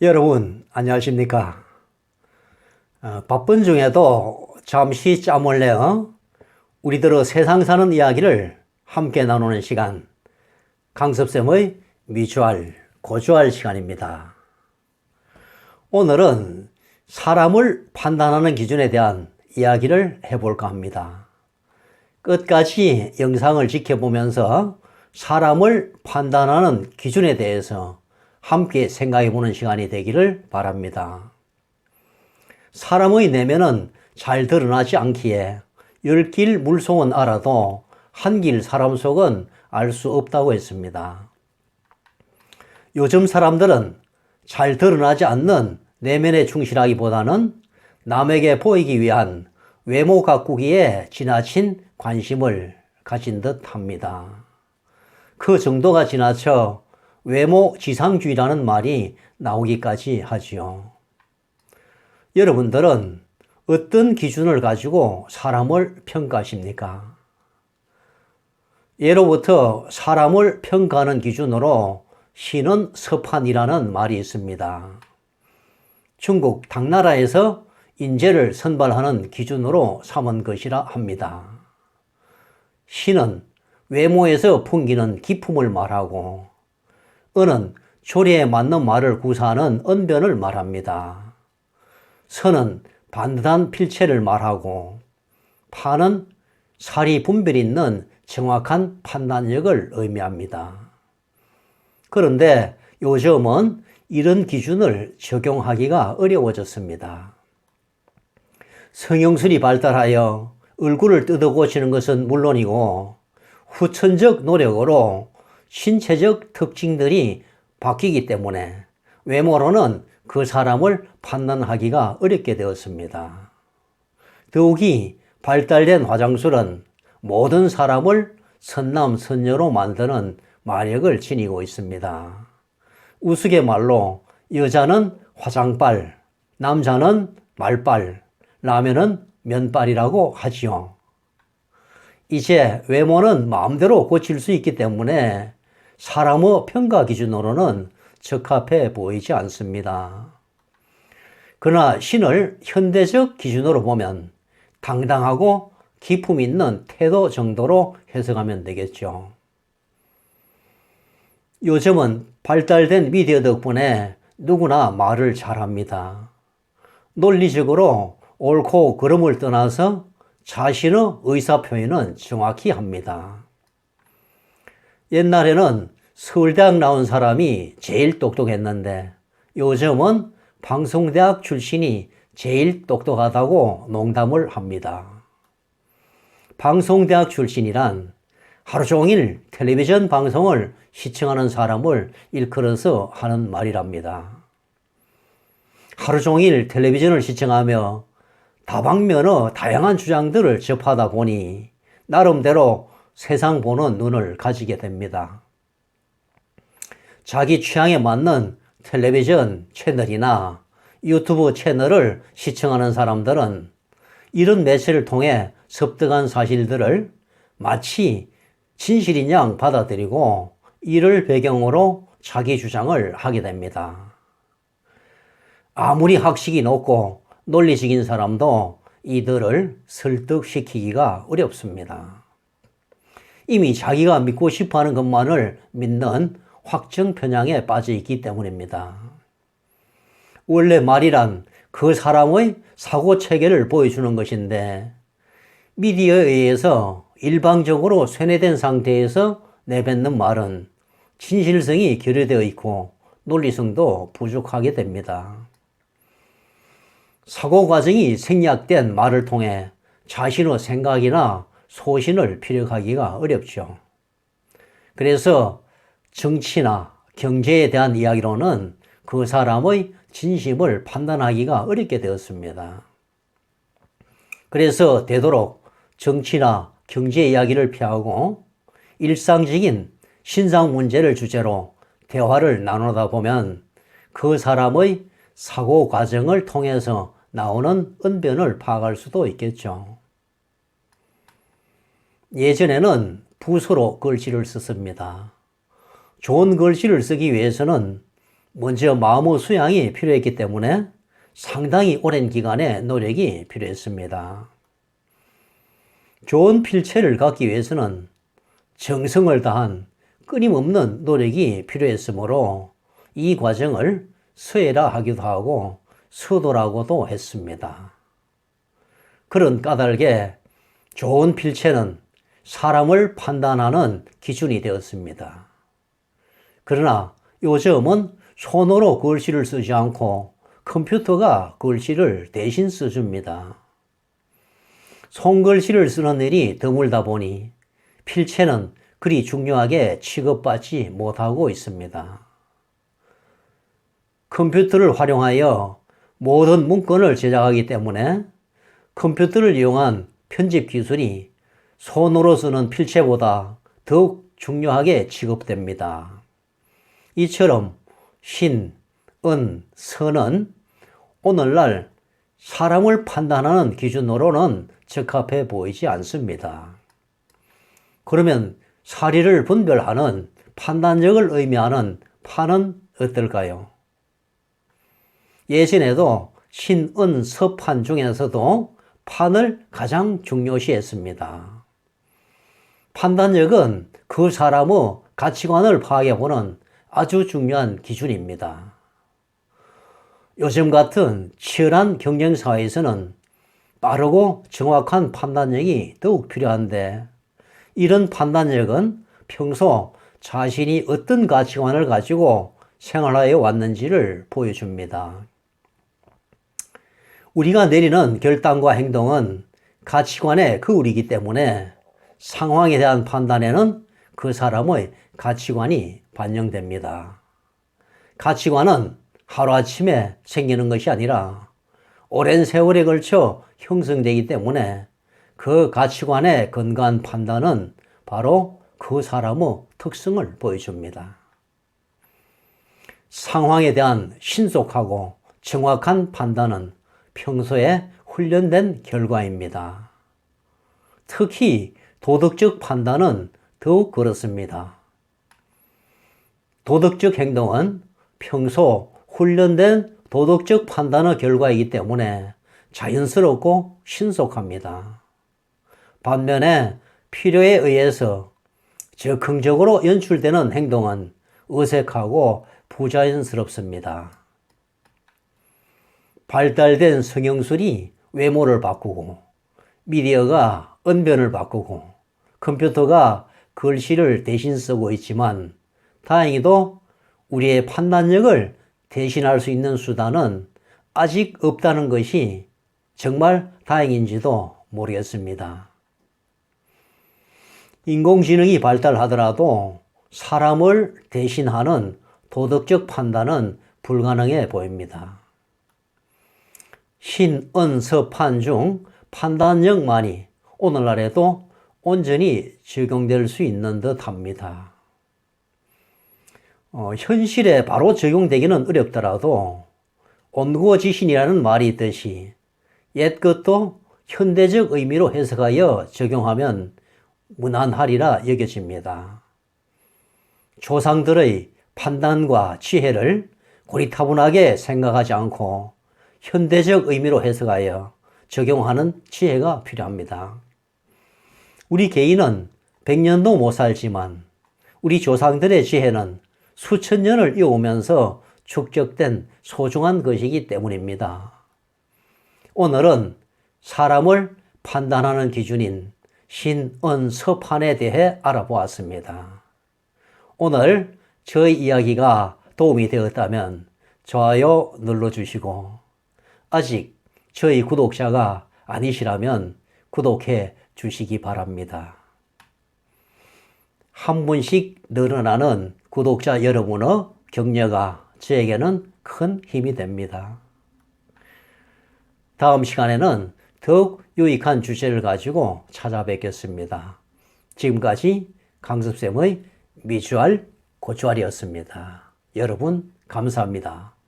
여러분 안녕하십니까? 바쁜 중에도 잠시 짬을 내어 우리들의 세상 사는 이야기를 함께 나누는 시간, 강섭쌤의 미주알, 고주알 시간입니다. 오늘은 사람을 판단하는 기준에 대한 이야기를 해볼까 합니다. 끝까지 영상을 지켜보면서 사람을 판단하는 기준에 대해서 함께 생각해보는 시간이 되기를 바랍니다. 사람의 내면은 잘 드러나지 않기에 열 길 물속은 알아도 한 길 사람 속은 알 수 없다고 했습니다. 요즘 사람들은 잘 드러나지 않는 내면에 충실하기보다는 남에게 보이기 위한 외모 가꾸기에 지나친 관심을 가진 듯 합니다. 그 정도가 지나쳐 외모 지상주의라는 말이 나오기까지 하지요. 여러분들은 어떤 기준을 가지고 사람을 평가하십니까? 예로부터 사람을 평가하는 기준으로 신은 서판이라는 말이 있습니다. 중국 당나라에서 인재를 선발하는 기준으로 삼은 것이라 합니다. 신은 외모에서 풍기는 기품을 말하고 은은 조리에 맞는 말을 구사하는 언변을 말합니다. 선은 반듯한 필체를 말하고 파는 사리 분별이 있는 정확한 판단력을 의미합니다. 그런데 요즘은 이런 기준을 적용하기가 어려워졌습니다. 성형술이 발달하여 얼굴을 뜯어 고치는 것은 물론이고 후천적 노력으로 신체적 특징들이 바뀌기 때문에 외모로는 그 사람을 판단하기가 어렵게 되었습니다. 더욱이 발달된 화장술은 모든 사람을 선남선녀로 만드는 마력을 지니고 있습니다. 우스갯말로 여자는 화장빨, 남자는 말빨, 라면은 면빨이라고 하지요. 이제 외모는 마음대로 고칠 수 있기 때문에 사람의 평가 기준으로는 적합해 보이지 않습니다. 그러나 신을 현대적 기준으로 보면 당당하고 기품 있는 태도 정도로 해석하면 되겠죠. 요즘은 발달된 미디어 덕분에 누구나 말을 잘합니다. 논리적으로 옳고 그름을 떠나서 자신의 의사표현은 정확히 합니다. 옛날에는 서울대학 나온 사람이 제일 똑똑했는데 요즘은 방송대학 출신이 제일 똑똑하다고 농담을 합니다. 방송대학 출신이란 하루 종일 텔레비전 방송을 시청하는 사람을 일컬어서 하는 말이랍니다. 하루 종일 텔레비전을 시청하며 다방면의 다양한 주장들을 접하다 보니 나름대로 세상 보는 눈을 가지게 됩니다. 자기 취향에 맞는 텔레비전 채널이나 유튜브 채널을 시청하는 사람들은 이런 매체를 통해 습득한 사실들을 마치 진실인 양 받아들이고 이를 배경으로 자기 주장을 하게 됩니다. 아무리 학식이 높고 논리적인 사람도 이들을 설득시키기가 어렵습니다. 이미 자기가 믿고 싶어하는 것만을 믿는 확정 편향에 빠져 있기 때문입니다. 원래 말이란 그 사람의 사고 체계를 보여주는 것인데 미디어에 의해서 일방적으로 쇠뇌된 상태에서 내뱉는 말은 진실성이 결여되어 있고 논리성도 부족하게 됩니다. 사고 과정이 생략된 말을 통해 자신의 생각이나 소신을 피력하기가 어렵죠. 그래서 정치나 경제에 대한 이야기로는 그 사람의 진심을 판단하기가 어렵게 되었습니다. 그래서 되도록 정치나 경제 이야기를 피하고 일상적인 신상 문제를 주제로 대화를 나누다 보면 그 사람의 사고 과정을 통해서 나오는 언변을 파악할 수도 있겠죠. 예전에는 붓으로 글씨를 썼습니다. 좋은 글씨를 쓰기 위해서는 먼저 마음의 수양이 필요했기 때문에 상당히 오랜 기간의 노력이 필요했습니다. 좋은 필체를 갖기 위해서는 정성을 다한 끊임없는 노력이 필요했으므로 이 과정을 서해라 하기도 하고 서도라고도 했습니다. 그런 까닭에 좋은 필체는 사람을 판단하는 기준이 되었습니다. 그러나 요즘은 손으로 글씨를 쓰지 않고 컴퓨터가 글씨를 대신 써줍니다. 손글씨를 쓰는 일이 드물다 보니 필체는 그리 중요하게 취급받지 못하고 있습니다. 컴퓨터를 활용하여 모든 문건을 제작하기 때문에 컴퓨터를 이용한 편집 기술이 손으로 쓰는 필체보다 더욱 중요하게 취급됩니다. 이처럼 신, 은, 서는 오늘날 사람을 판단하는 기준으로는 적합해 보이지 않습니다. 그러면 사리를 분별하는 판단력을 의미하는 판은 어떨까요? 예전에도 신, 은, 서판 중에서도 판을 가장 중요시했습니다. 판단력은 그 사람의 가치관을 파악해보는 아주 중요한 기준입니다. 요즘 같은 치열한 경쟁사회에서는 빠르고 정확한 판단력이 더욱 필요한데 이런 판단력은 평소 자신이 어떤 가치관을 가지고 생활하여 왔는지를 보여줍니다. 우리가 내리는 결단과 행동은 가치관의 거울이기 때문에 상황에 대한 판단에는 그 사람의 가치관이 반영됩니다. 가치관은 하루아침에 생기는 것이 아니라 오랜 세월에 걸쳐 형성되기 때문에 그 가치관의 근거한 판단은 바로 그 사람의 특성을 보여줍니다. 상황에 대한 신속하고 정확한 판단은 평소에 훈련된 결과입니다. 특히 도덕적 판단은 더욱 그렇습니다. 도덕적 행동은 평소 훈련된 도덕적 판단의 결과이기 때문에 자연스럽고 신속합니다. 반면에 필요에 의해서 즉흥적으로 연출되는 행동은 어색하고 부자연스럽습니다. 발달된 성형술이 외모를 바꾸고 미디어가 언변을 바꾸고 컴퓨터가 글씨를 대신 쓰고 있지만 다행히도 우리의 판단력을 대신할 수 있는 수단은 아직 없다는 것이 정말 다행인지도 모르겠습니다. 인공지능이 발달하더라도 사람을 대신하는 도덕적 판단은 불가능해 보입니다. 신, 은, 서, 판 중 판단력만이 오늘날에도 온전히 적용될 수 있는 듯 합니다. 현실에 바로 적용되기는 어렵더라도 온구어지신이라는 말이 있듯이 옛 것도 현대적 의미로 해석하여 적용하면 무난하리라 여겨집니다. 조상들의 판단과 지혜를 고리타분하게 생각하지 않고 현대적 의미로 해석하여 적용하는 지혜가 필요합니다. 우리 개인은 100년도 못 살지만 우리 조상들의 지혜는 수천 년을 이어오면서 축적된 소중한 것이기 때문입니다. 오늘은 사람을 판단하는 기준인 신, 은, 서판에 대해 알아보았습니다. 오늘 저의 이야기가 도움이 되었다면 좋아요 눌러주시고 아직 저희 구독자가 아니시라면 구독해 주시기 바랍니다. 한 분씩 늘어나는 구독자 여러분의 격려가 저에게는 큰 힘이 됩니다. 다음 시간에는 더욱 유익한 주제를 가지고 찾아뵙겠습니다. 지금까지 강습쌤의 미주알 고주알이었습니다. 여러분 감사합니다.